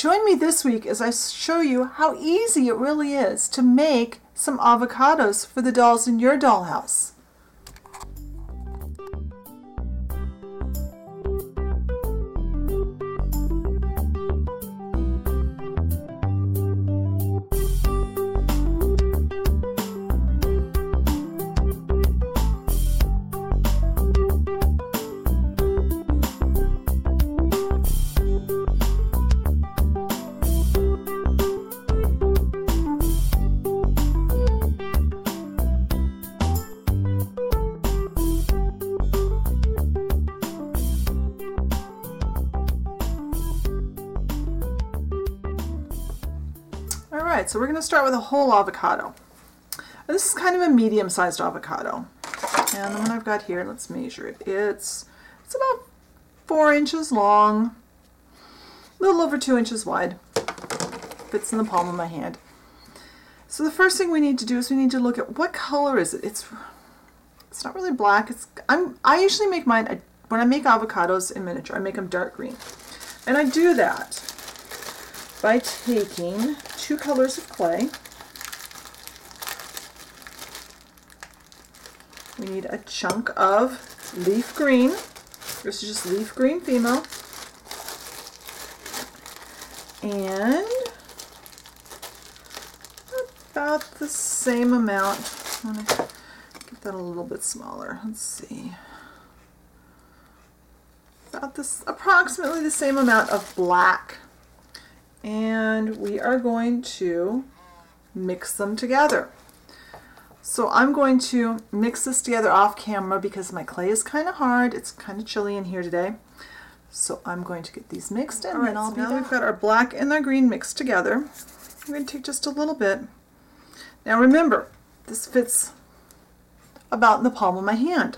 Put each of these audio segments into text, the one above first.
Join me this week as I show you how easy it really is to make some avocados for the dolls in your dollhouse. Alright, so we're going to start with a whole avocado. This is kind of a medium-sized avocado. And the one I've got here, let's measure it. It's about 4 inches long, a little over 2 inches wide. Fits in the palm of my hand. So the first thing we need to do is we need to look at what color is it. It's not really black. I usually make mine, when I make avocados in miniature, I make them dark green. And I do that by taking 2 colors of clay. We need a chunk of leaf green. This is just leaf green female. And about the same amount. I'm going to get that a little bit smaller. Let's see. About this, approximately the same amount of black. And we are going to mix them together. So I'm going to mix this together off camera because my clay is kind of hard. It's kind of chilly in here today. So I'm going to get these mixed in. Alright, so now that we've got our black and our green mixed together, I'm going to take just a little bit. Now remember, this fits about in the palm of my hand.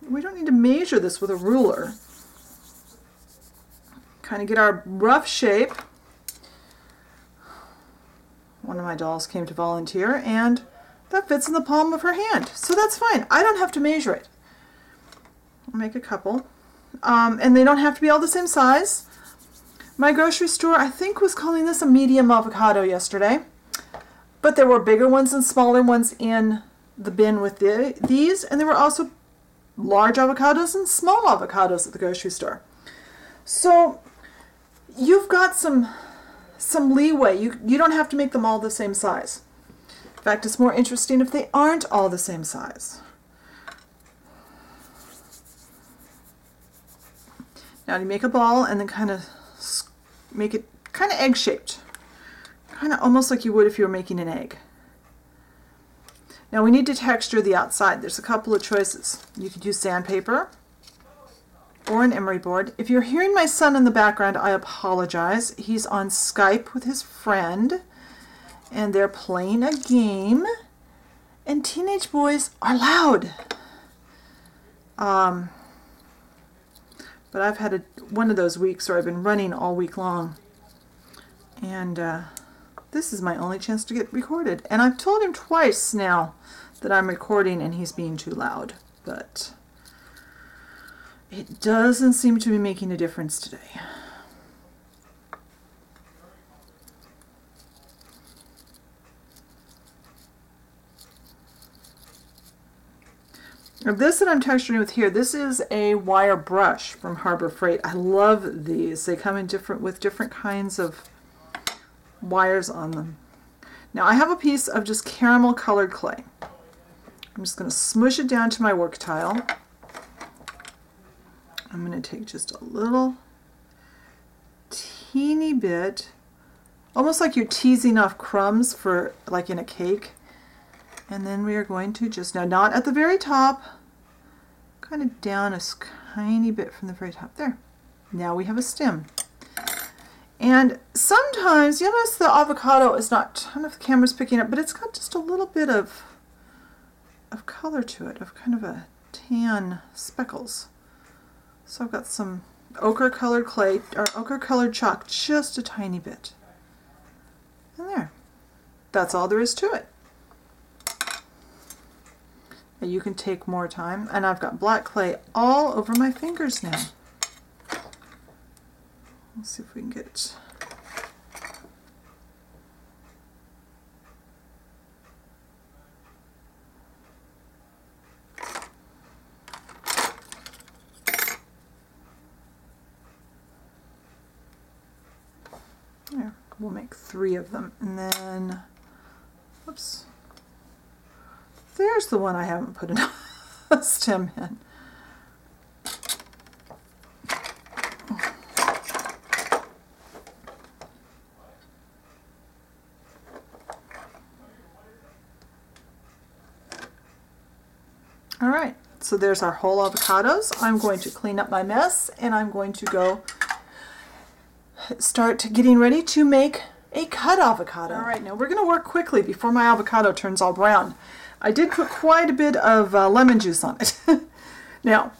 We don't need to measure this with a ruler. Kind of get our rough shape. One of my dolls came to volunteer and that fits in the palm of her hand. So that's fine. I don't have to measure it. I'll make a couple. And they don't have to be all the same size. My grocery store, I think, was calling this a medium avocado yesterday. But there were bigger ones and smaller ones in the bin with these. And there were also large avocados and small avocados at the grocery store. So you've got some leeway. You don't have to make them all the same size. In fact, it's more interesting if they aren't all the same size. Now you make a ball and then kind of make it kind of egg-shaped. Kind of almost like you would if you were making an egg. Now we need to texture the outside. There's a couple of choices. You could use sandpaper or an emery board. If you're hearing my son in the background, I apologize. He's on Skype with his friend and they're playing a game, and teenage boys are loud. But I've had one of those weeks where I've been running all week long, and this is my only chance to get recorded. And I've told him twice now that I'm recording and he's being too loud, but it doesn't seem to be making a difference today. Now this that I'm texturing with here, this is a wire brush from Harbor Freight. I love these. They come in with different kinds of wires on them. Now I have a piece of just caramel colored clay. I'm just going to smush it down to my work tile. I'm going to take just a little teeny bit, almost like you're teasing off crumbs for like in a cake. And then we are going to just, now not at the very top, kind of down a tiny bit from the very top. There. Now we have a stem. And sometimes, you'll notice the avocado is not, I don't know if the camera's picking up, but it's got just a little bit of color to it, of kind of a tan speckles. So I've got some ochre colored clay, or ochre colored chalk, just a tiny bit. And there. That's all there is to it. And you can take more time. And I've got black clay all over my fingers now. Let's see if we can get it. There, we'll make 3 of them, and then, whoops, there's the one I haven't put a stem in. All right, so there's our whole avocados. I'm going to clean up my mess, and I'm going to go start getting ready to make a cut avocado. All right, now we're going to work quickly before my avocado turns all brown. I did put quite a bit of lemon juice on it. Now,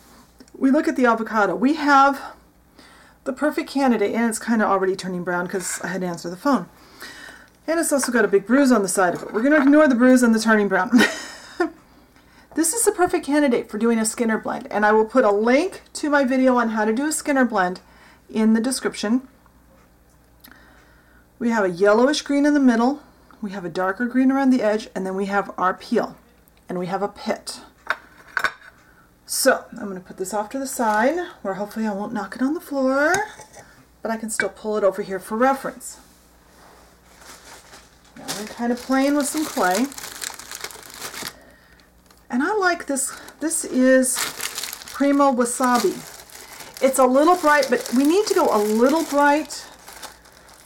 we look at the avocado. We have the perfect candidate, and it's kind of already turning brown because I had to answer the phone. And it's also got a big bruise on the side of it. We're going to ignore the bruise and the turning brown. This is the perfect candidate for doing a Skinner blend, and I will put a link to my video on how to do a Skinner blend in the description. We have a yellowish green in the middle, we have a darker green around the edge, and then we have our peel, and we have a pit. So I'm going to put this off to the side, where hopefully I won't knock it on the floor, but I can still pull it over here for reference. Now I'm kind of playing with some clay. And I like this. This is Primo Wasabi. It's a little bright, but we need to go a little bright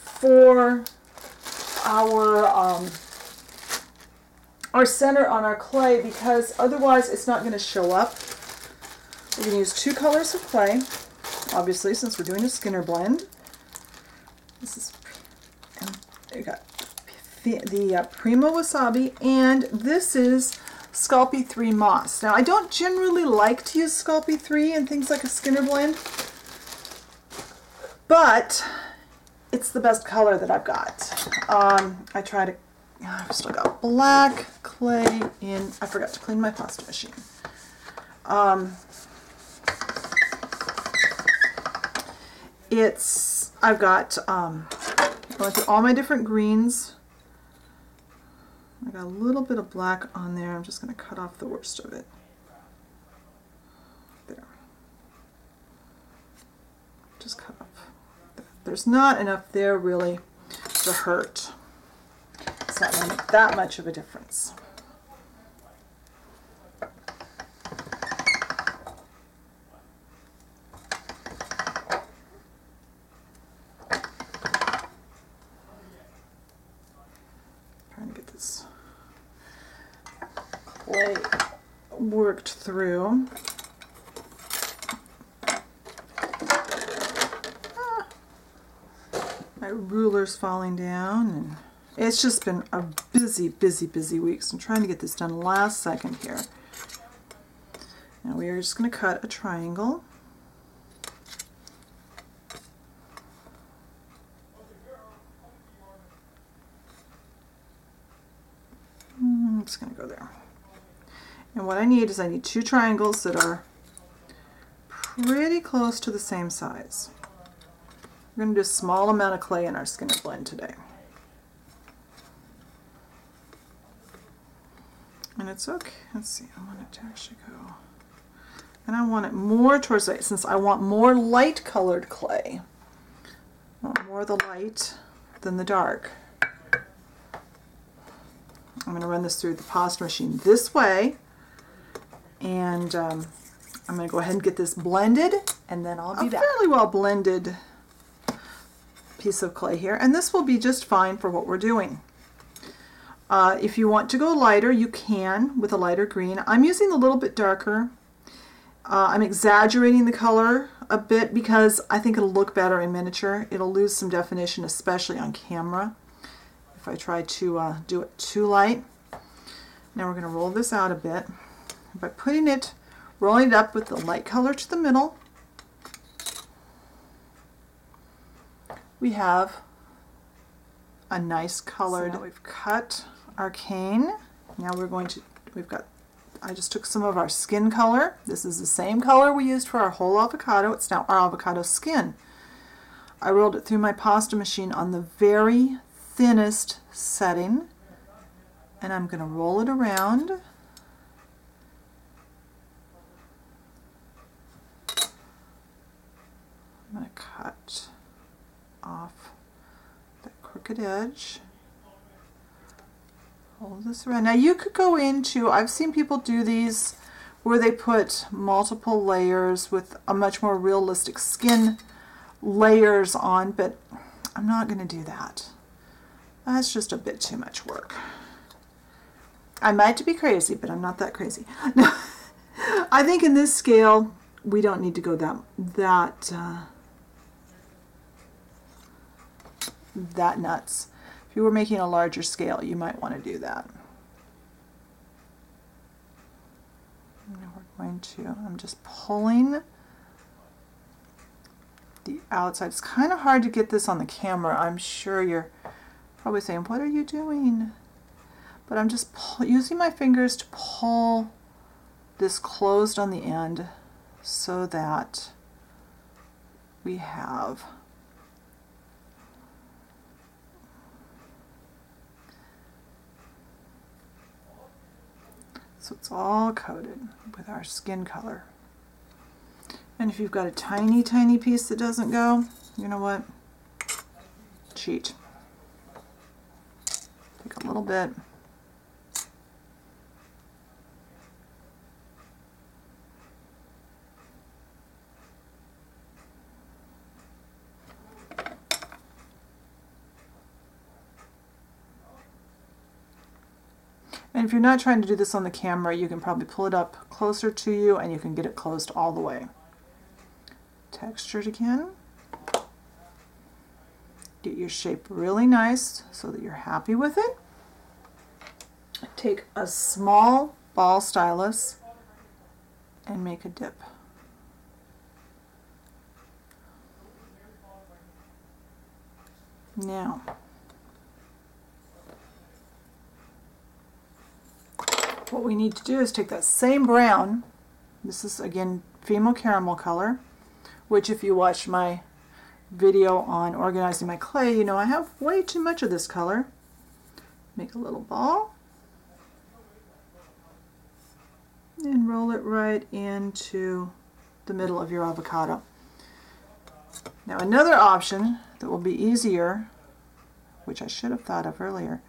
for our center on our clay, because otherwise it's not going to show up. We're going to use 2 colors of clay, obviously, since we're doing a Skinner blend. This is, and you got the Primo Wasabi, and this is Sculpey 3 Moss. Now, I don't generally like to use Sculpey 3 in things like a Skinner blend, but it's the best color that I've got. I've still got black clay in. I forgot to clean my pasta machine. I've got, going through all my different greens. I got a little bit of black on there. I'm just going to cut off the worst of it. There. Just cut off. There's not enough there really to hurt. It's not going to make that much of a difference. Trying to get this clay worked through. My ruler's falling down, and it's just been a busy week, so I'm trying to get this done last second here. Now we are just going to cut a triangle. I'm just going to go there. And what I need is 2 triangles that are pretty close to the same size. We're going to do a small amount of clay in our Skinner blend today. And it's okay. Let's see, I want it to actually go. And I want it more towards light, since I want more light colored clay. I want more of the light than the dark. I'm going to run this through the pasta machine this way, and I'm going to go ahead and get this blended, and then I'll be back. A fairly well blended piece of clay here, and this will be just fine for what we're doing. If you want to go lighter, you can with a lighter green. I'm using a little bit darker. I'm exaggerating the color a bit because I think it'll look better in miniature. It'll lose some definition, especially on camera, if I try to do it too light. Now we're going to roll this out a bit by rolling it up with the light color to the middle. We have a nice colored. So now we've cut our cane. Now I just took some of our skin color. This is the same color we used for our whole avocado. It's now our avocado skin. I rolled it through my pasta machine on the very thinnest setting, and I'm going to roll it around. I'm going to cut off that crooked edge. Hold this around. Now you could go into, I've seen people do these where they put multiple layers with a much more realistic skin layers on, but I'm not going to do that. That's just a bit too much work. I might be crazy, but I'm not that crazy. No, I think in this scale, we don't need to go that nuts. If you were making a larger scale, you might want to do that. Now we're going to, I'm just pulling the outside. It's kind of hard to get this on the camera. I'm sure you're probably saying, what are you doing? But I'm just using my fingers to pull this closed on the end so that we have so it's all coated with our skin color. And if you've got a tiny, tiny piece that doesn't go, you know what? Cheat. Take a little bit. And if you're not trying to do this on the camera, you can probably pull it up closer to you and you can get it closed all the way. Texture it again. Get your shape really nice so that you're happy with it. Take a small ball stylus and make a dip. Now, what we need to do is take that same brown, this is again female caramel color, which if you watch my video on organizing my clay, you know I have way too much of this color. Make a little ball and roll it right into the middle of your avocado. Now another option that will be easier, which I should have thought of earlier,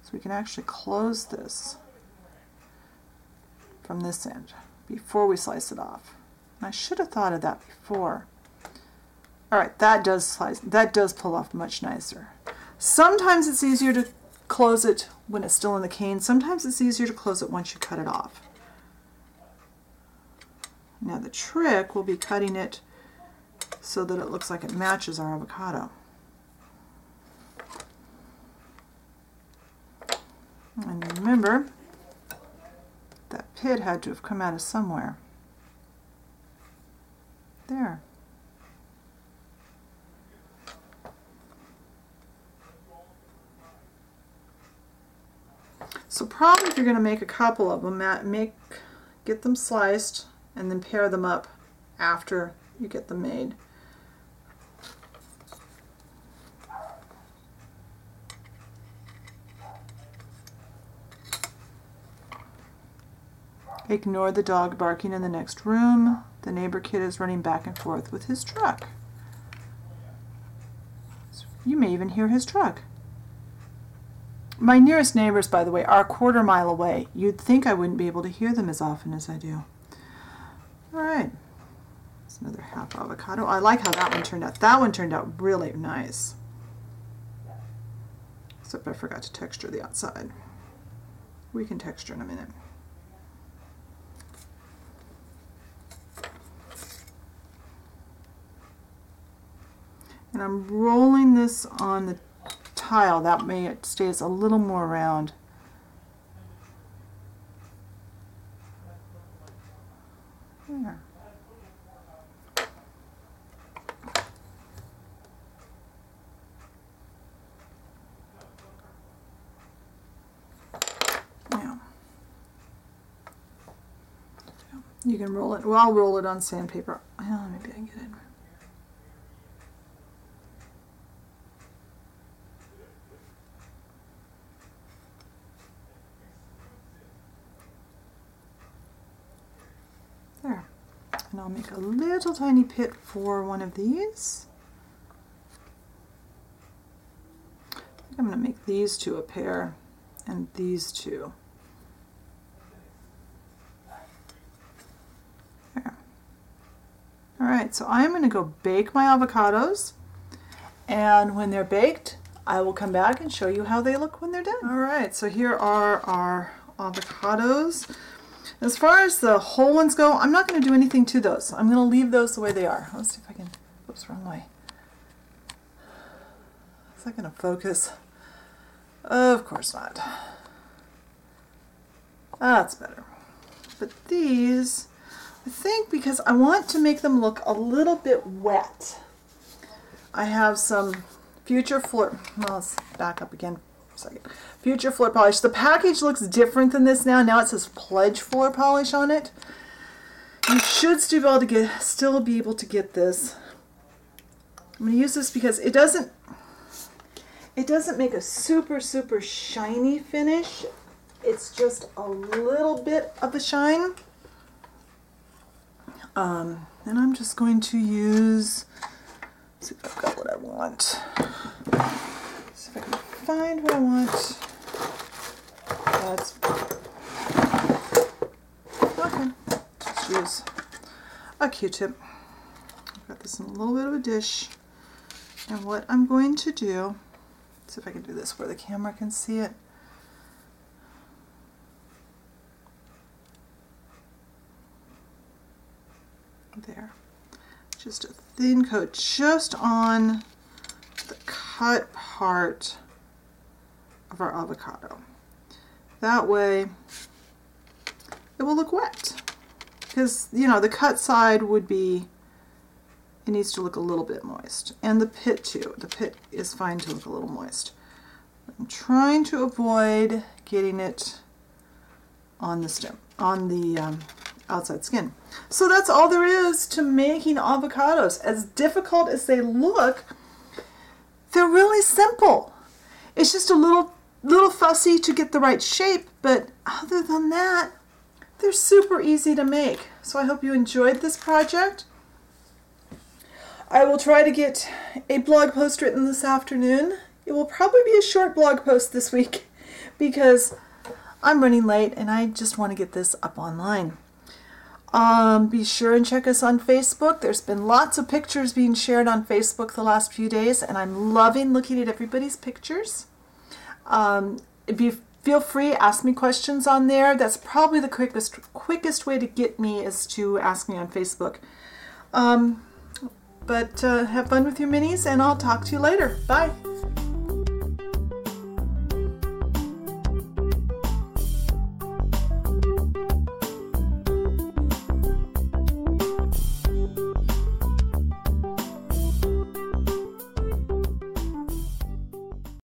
so we can actually close this from this end before we slice it off. I should have thought of that before. All right, that does pull off much nicer. Sometimes it's easier to close it when it's still in the cane. Sometimes it's easier to close it once you cut it off. Now the trick will be cutting it so that it looks like it matches our avocado. And remember, that pit had to have come out of somewhere. There. So probably if you're going to make a couple of them, get them sliced and then pair them up after you get them made. Ignore the dog barking in the next room. The neighbor kid is running back and forth with his truck. You may even hear his truck. My nearest neighbors, by the way, are a quarter-mile away. You'd think I wouldn't be able to hear them as often as I do. All right. That's another half avocado. I like how that one turned out. That one turned out really nice. Except I forgot to texture the outside. We can texture in a minute. And I'm rolling this on the tile, that way it stays a little more round. There. Now, you can roll it, well I'll roll it on sandpaper. Well, maybe I can get it. And I'll make a little tiny pit for one of these. I think I'm going to make these two a pair and these two. There. All right, so I'm going to go bake my avocados, and when they're baked, I will come back and show you how they look when they're done. All right, so here are our avocados. As far as the whole ones go, I'm not going to do anything to those. I'm going to leave those the way they are. Let's see if I can, oops, wrong way. Is that going to focus? Of course not. That's better. But these, I think because I want to make them look a little bit wet, I have some Future Floor, well, let's back up again for a second. Future Floor Polish. The package looks different than this now. Now it says Pledge Floor Polish on it. You should still be able to get this. I'm going to use this because it doesn't make a super shiny finish. It's just a little bit of a shine. And I'm just going to use, let's see if I've got what I want. See if I can find what I want. That's okay. Just use a Q-tip. I've got this in a little bit of a dish. And what I'm going to do, see if I can do this where the camera can see it. There. Just a thin coat just on the cut part of our avocado. That way it will look wet. Because, you know, the cut side would be, it needs to look a little bit moist. And the pit too. The pit is fine to look a little moist. I'm trying to avoid getting it on the stem, on the outside skin. So that's all there is to making avocados. As difficult as they look, they're really simple. It's just a little fussy to get the right shape, but other than that, they're super easy to make. So I hope you enjoyed this project. I will try to get a blog post written this afternoon. It will probably be a short blog post this week because I'm running late and I just want to get this up online. Be sure and check us on Facebook. There's been lots of pictures being shared on Facebook the last few days, and I'm loving looking at everybody's pictures. Feel free, ask me questions on there. That's probably the quickest way to get me is to ask me on Facebook. But have fun with your minis, and I'll talk to you later. Bye.